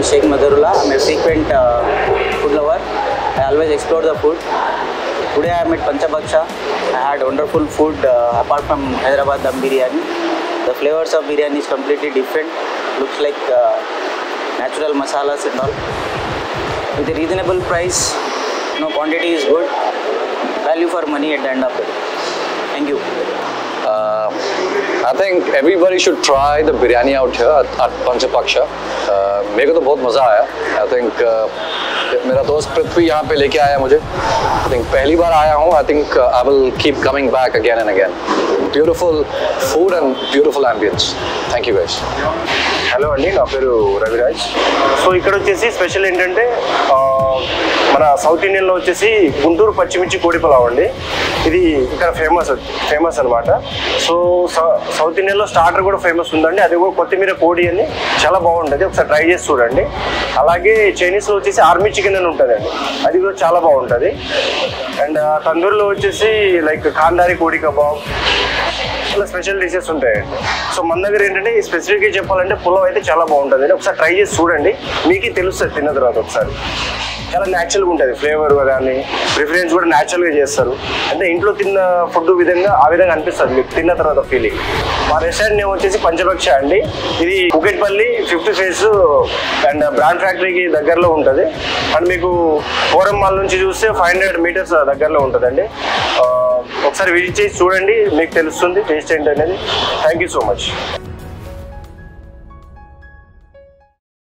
Sheikh Madhurullah. I'm a frequent food lover. I always explore the food. Today I am at Panchabhakshya. I had wonderful food apart from Hyderabad dum biryani. The flavors of biryani is completely different. Looks like natural masalas and all. With a reasonable price, quantity is good. Value for money at the end of it. Thank you. I think everybody should try the biryani out here at Panchabhakshya. मेरे को तो बहुत मज़ा आया. I think मेरा दोस्त पृथ्वी यहाँ पे लेके आया मुझे. I think पहली बार आया हूँ. I think I will keep coming back again and again. Beautiful food and beautiful ambience. Thank you guys. Hello అండి, నా పేరు రవిరాజ్. సో ఇక్కడ వచ్చేసి స్పెషల్ ఏంటంటే మన సౌత్ ఇండియన్లో వచ్చేసి గుంటూరు పచ్చిమిర్చి కోడి పులావ్ అండి. ఇది ఇక్కడ ఫేమస్ అనమాట. సో సౌత్ ఇండియన్లో స్టార్టర్ కూడా ఫేమస్ ఉందండి. అది కూడా కొత్తిమీర కోడి అని చాలా బాగుంటుంది. ఒకసారి ట్రై చేసి చూడండి. అలాగే చైనీస్లో వచ్చేసి ఆర్మీ చికెన్ అని ఉంటుందండి. అది కూడా చాలా బాగుంటుంది. అండ్ తందూరులో వచ్చేసి లైక్ కాందారి కోడి కబాబ్, ఇలా స్పెషల్ డిషెస్ ఉంటాయండి. సో మన దగ్గర ఏంటంటే స్పెసిఫిక్గా చెప్పాలంటే పులావ్ అయితే చాలా బాగుంటుంది. ఒకసారి ట్రై చేసి చూడండి, మీకు తెలుస్తుంది తిన్న తర్వాత. ఒకసారి చాలా న్యాచురల్గా ఉంటుంది ఫ్లేవర్ కానీ ప్రిఫరెన్స్ కూడా న్యాచురల్గా చేస్తారు. అంటే ఇంట్లో తిన్న ఫుడ్ ఆ విధంగా అనిపిస్తుంది మీకు తిన్న తర్వాత ఫీలింగ్. మా రెస్టారెంట్ నేమ్ వచ్చేసి పంచభక్ష అండి. ఇది Kukatpally 5th phase and brand ఫ్యాక్టరీకి దగ్గరలో ఉంటుంది. అండ్ మీకు ఫోరం మాల్ నుంచి చూస్తే 500 meters దగ్గరలో ఉంటుందండి. ఒకసారి విజిట్ చేసి చూడండి, మీకు తెలుస్తుంది టేస్ట్ ఏంటనేది. Thank you so much.